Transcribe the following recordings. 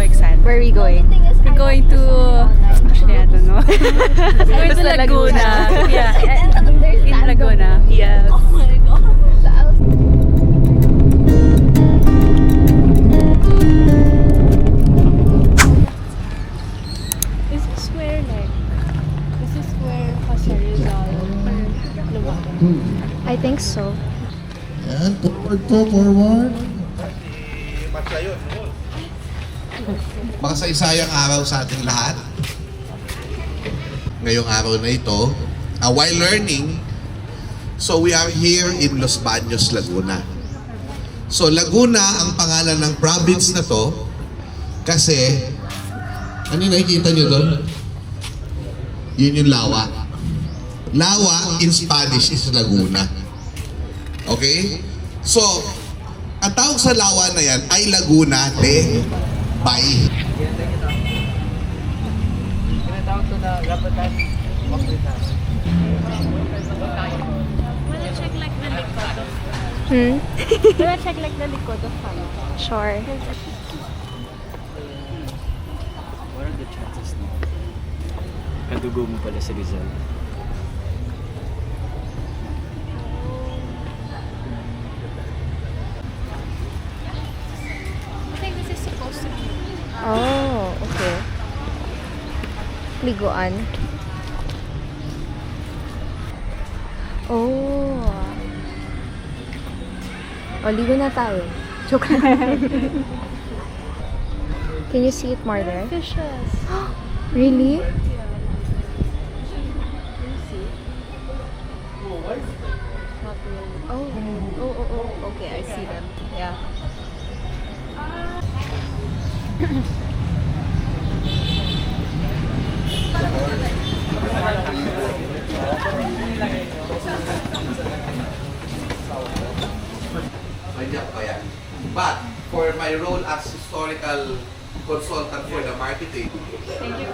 excited. Where are we going? We're going to, actually I don't know. We're going to Laguna. Yeah, in Laguna. Yes. Oh my god. Is this where like, this is where Jose Rizal lumago? I think so. Yan, forward po, forward. Makasaysayang araw sa ating lahat. Ngayong araw na ito, while learning, so we are here in Los Baños, Laguna. So Laguna ang pangalan ng province na to kasi, ano yung nakikita nyo doon? Yun yung lawa. Lawa in Spanish is Laguna. Okay? So, ang tawag sa lawa na yan ay Laguna de Bay. Wanna check like the likod of Wanna check like the likod of Sure. What are the chances na kadugo mo pala sa Rizal? I think this is supposed to be. Oh, okay. Liguan. Oh. Oh, ligo na tayo. Joke lang. Can you see it more there? Fishes. Really? Oh, okay, I see them. Yeah. But for my role as historical consultant for the marketing. Thank you.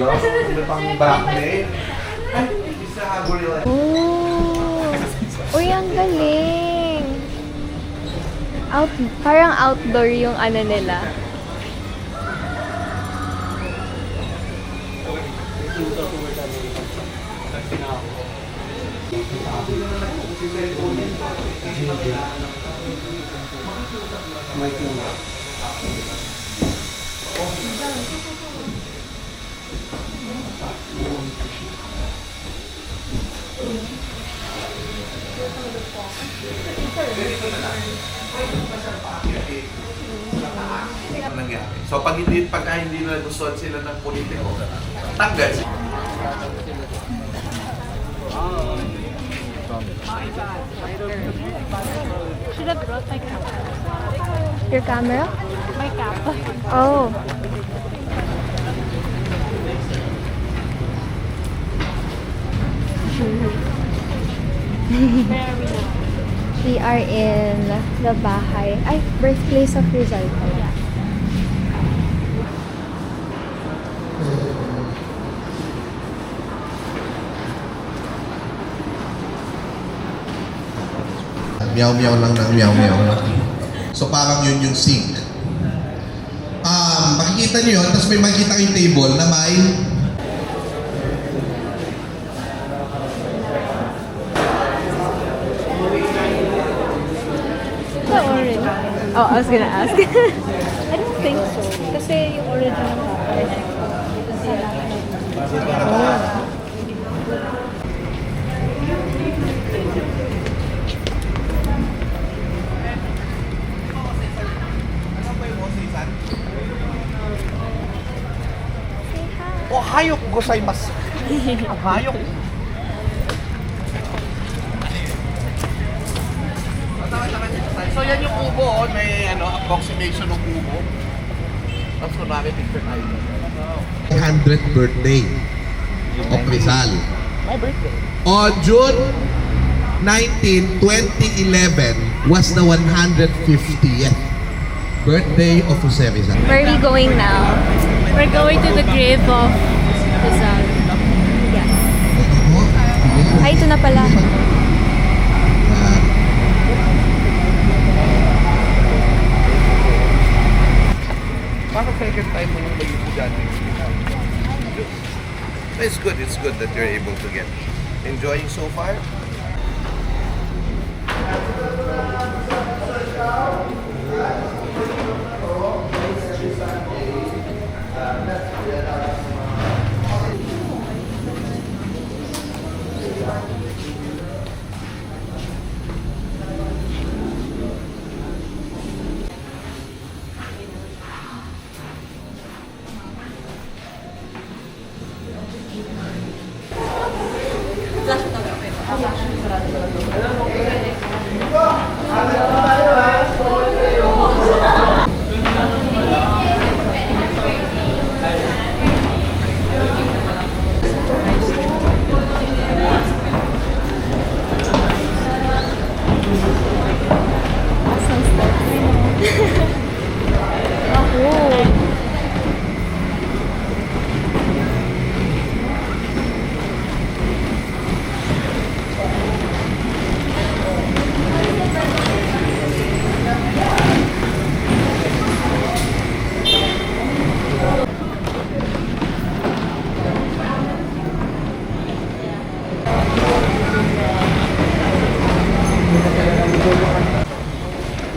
Ano pang backplay? Ay, isa habol yun. Oh. Uy, ang galing. Parang outdoor yung ano nila. Nangyari. So pagka hindi na gustuhan sila ng politiko, tanggal sila. Should have brought my camera. Your camera? My cap. Oh. Where are we now? We are in the bahay. Ay, birthplace of Rizal pala. Meow-meow lang ng meow-meow. So parang yun yung sink. Makikita nyo yun, tapos may makikita kayong table na may The orange. Oh, I was gonna ask. I don't think so. Kasi yung original copper. Oh, hayop gozaimasu. Ang hayop. So yan yung kubo, may approximation ng kubo. Tapos kunwari picture tayo. 100th birthday of Rizal. My birthday. On June 19, 2011 was the 150th birthday of Jose Rizal. Where are we going now? We're going to the grave of Rizal. Yes. Ay, ito na pala. second time mo nung mag-ipugan ng hospital. It's good that you're able to get. Enjoying so far?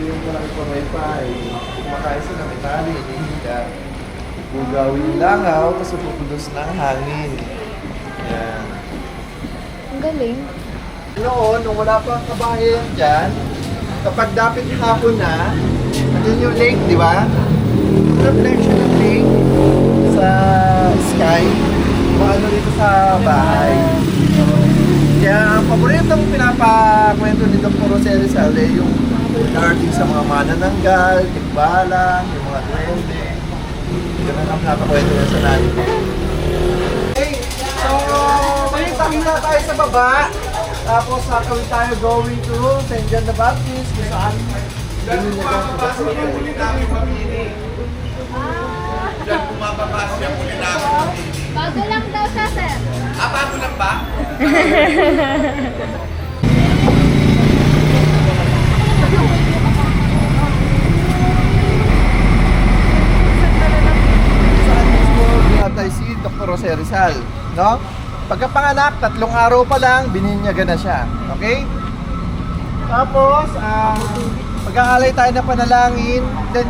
Yung marami pa may kumakain sila may tali, hinihiga. Gugawin yung langaw, tapos pupulos ng hangin. Yan. Ang galing. Noon, nung wala pa ang kabahayan dyan, kapag dapit hapon na, yun yung lake, di ba? Reflection ng lake sa sky, maano dito sa bahay. Kaya ang paboritong pinapakwento ni Dr. Jose Rizal ay yung regarding sa mga manananggal, tikbalang, yung mga duwende. Ganun ang pinapakwento niya sa natin. Okay, so may takina tayo sa baba. Tapos kami tayo going to St. John the Baptist kung saan Diyan pumapabas siya, muli namin mamili. Bago lang daw siya, sir. Ah, bago lang ba? saan mismo binatay si Dr. Jose Rizal, no? Pagkapanganak, 3 araw pa lang, bininyagan na siya. Okay? Tapos, mag-aalay tayo na panalangin. Then,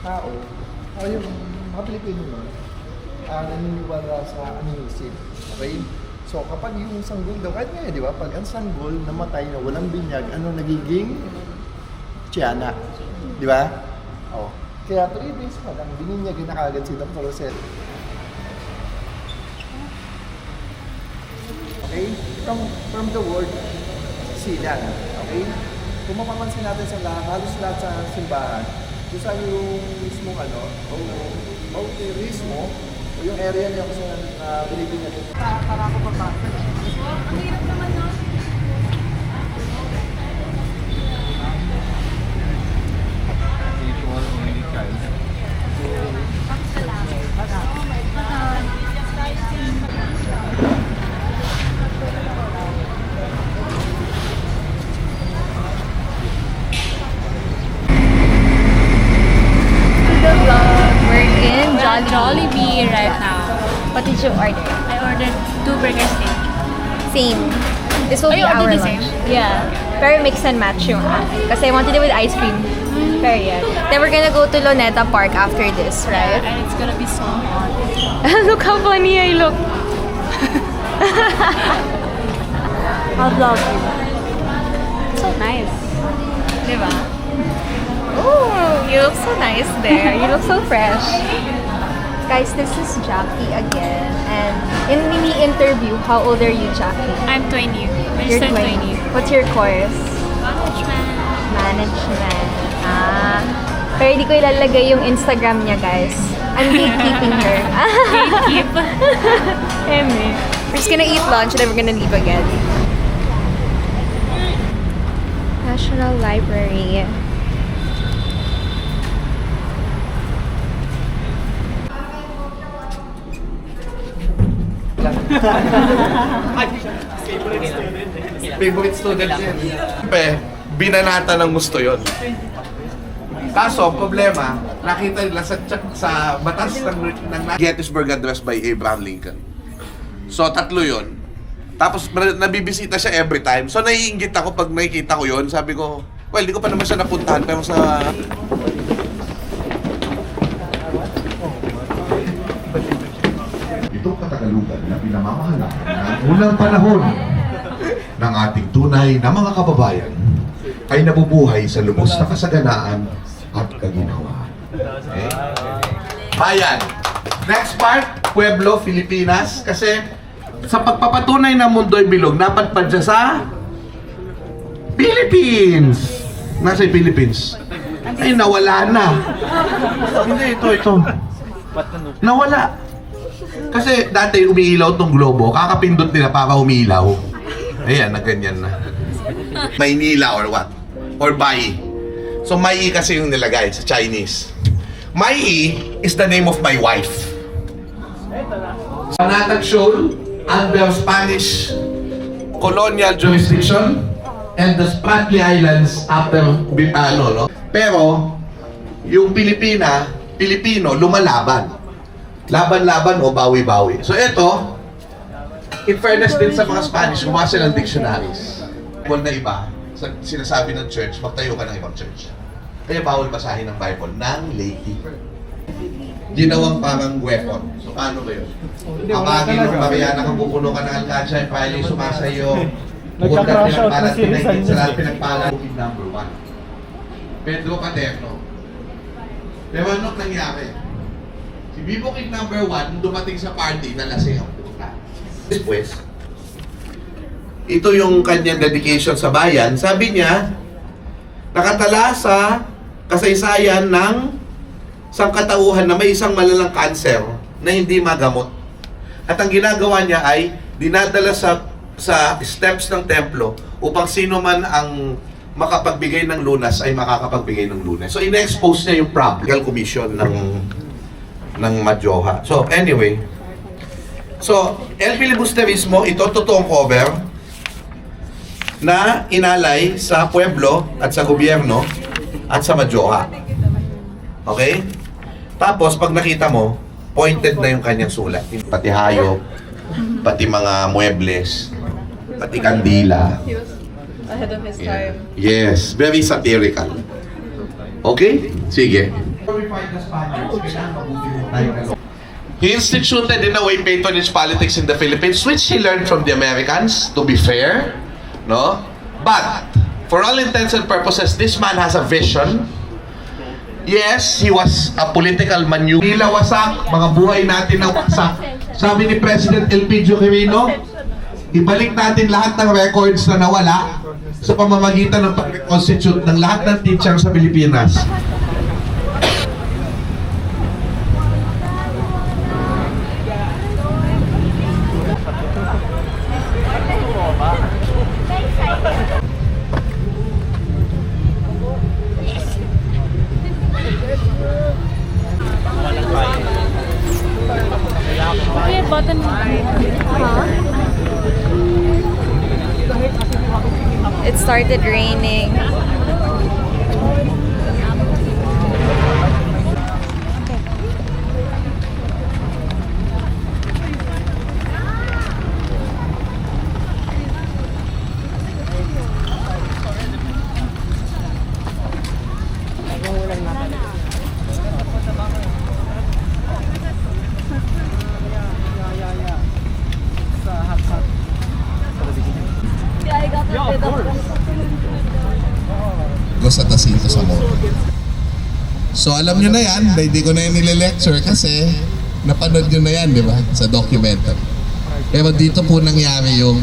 tao, o yung mga Pilipino nun, naniniwala sa animisip. Okay? So kapag yung sanggol daw, kahit ngayon, di ba? Pag ang sanggol namatay na walang binyag, ano nagiging tiyanak. Di ba? Oh. Kaya 3 days pa lang, bininyagin na kagad si Dr. Jose. Okay? From the word silang. Okay? Kung mapapansin natin sa lahat, halos lahat sa simbahan, kung saan yung mismong bautismo, o yung area niya kung saan bilibin niya. Para ako papasok. Ang hirap naman, no? We're in Jollibee right now. What did you order? I ordered 2 burger steak. Same. This will Oh, be you our ordered the lunch. same? Yeah. Pero mix and match yung kasi I wanted it with ice cream. Pero yeah. Then we're gonna go to Luneta Park after this, right? And it's gonna be so hot. Look how funny I look. I'll vlog you. So nice. Diba? Oh, you look so nice there. You look so fresh. Guys, this is Jackie again. And in mini-interview, how old are you, Jackie? I'm 20. You're Registered 20. What's your course? Management. Management. Pero hindi ko ilalagay yung Instagram niya, guys. I'm gatekeeping her. Keep. Eme. We're just gonna eat lunch and then we're gonna leave again. National Library. Favorite student yan. Binanata ng gusto yon. Kaso, ang problema, nakita nila sa batas ng Gettysburg Address by Abraham Lincoln. So, 3 yon. Tapos, nabibisita siya every time. So, naiinggit ako pag nakikita ko yon. Sabi ko, well, di ko pa naman siya napuntahan. Pero sa... Itong Katagalugan na pinamamahalaan ng unang panahon ng ating tunay na mga kababayan ay nabubuhay sa lubos na kasaganaan at kaginhawaan. Okay? Bayan. Next part, Pueblo, Filipinas. Kasi sa pagpapatunay ng mundo'y bilog, napadpad siya sa Philippines. Nasa Philippines? Ay, nawala na. Hindi, ito. Nawala. Kasi dati umiilaw tong globo, kakapindot nila para umiilaw. Ayan, na ganyan na. Maynila or what? Or Bai. So, Mai kasi yung nilagay sa Chinese. Mai is the name of my wife. Panatag Shoal under Spanish colonial jurisdiction and the Spratly Islands after no? Pero yung Pilipino lumalaban. Laban-laban o bawi-bawi. So ito, in fairness din sa mga Spanish, gumawa sila ng dictionaries. Bible na iba, sinasabi ng church, magtayo ka ng ibang church. Kaya bawal basahin ng Bible ng laity. Ginawang parang weapon. So paano ba yun? Kapagin ng Mariana kang pupuno ka ng Alcansya, yung pala yung sumasayo. Bukod na pinagpalat, pinagkit sa lahat pinagpalat. Bukid number 1. Pedro Paterno. Pero anong nangyari? Si Bibo King number 1, dumating sa party na lasing ang puta. Después, ito yung kanyang dedication sa bayan. Sabi niya, nakatala sa kasaysayan ng sangkatauhan na may isang malalang kanser na hindi magamot. At ang ginagawa niya ay dinadala sa steps ng templo upang sino man ang makapagbigay ng lunas ay makakapagbigay ng lunas. So, ina-expose niya yung practical commission ng Madjoha. So, anyway. So, El Filibusterismo, ito totoong cover na inalay sa pueblo at sa gobyerno at sa Madjoha. Okay? Tapos, pag nakita mo, pointed na yung kanyang sulat. Pati hayop, pati mga muebles, pati kandila. Ahead of his time. Yes, very satirical. Okay? Sige. He instituted in a way patronage politics in the Philippines, which he learned from the Americans, to be fair. No? But, for all intents and purposes, this man has a vision. Yes, he was a political maneuver. Tila wasak, mga buhay natin na wasak. Sabi ni President Elpidio Quirino, ibalik natin lahat ng records na nawala sa pamamagitan ng pag-constitute ng lahat ng teacher sa Pilipinas. It started raining. Sa Tasinto sa moto. So alam nyo na yan, hindi ko na yan nile-lecture kasi napanood nyo na yan, di ba? Sa documentary. Pero dito po nangyari yung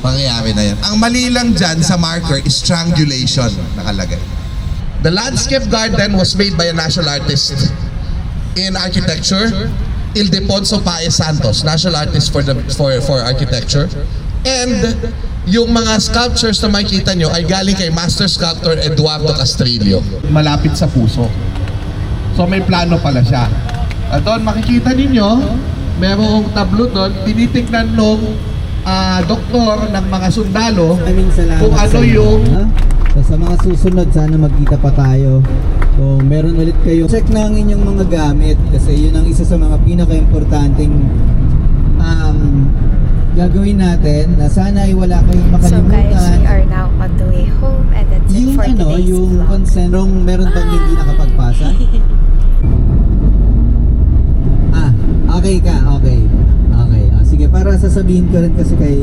pangyayari na yan. Ang mali lang dyan sa marker is strangulation nakalagay. The landscape garden was made by a national artist in architecture, Ildefonso Paez Santos, national artist for architecture. And yung mga sculptures na makikita nyo ay galing kay master sculptor Eduardo Castrillo. Malapit sa puso. So may plano pala siya. At doon makikita ninyo merong tablo doon, tinitignan nung doktor ng mga sundalo Maraming salamat kung ano sa inyo, yung ha? So, sa mga susunod, sana magkita pa tayo. Kung meron ulit kayo, check na ang inyong mga gamit kasi yun ang isa sa mga pinaka-importanting gagawin natin na sana ay wala kayong So guys, makalimutan. we are now on the way home and that's it Yung for today's yung vlog. consent, meron bang hindi nakapagpasa? Okay ka, okay. Okay. Sige, para sasabihin ko rin kasi kay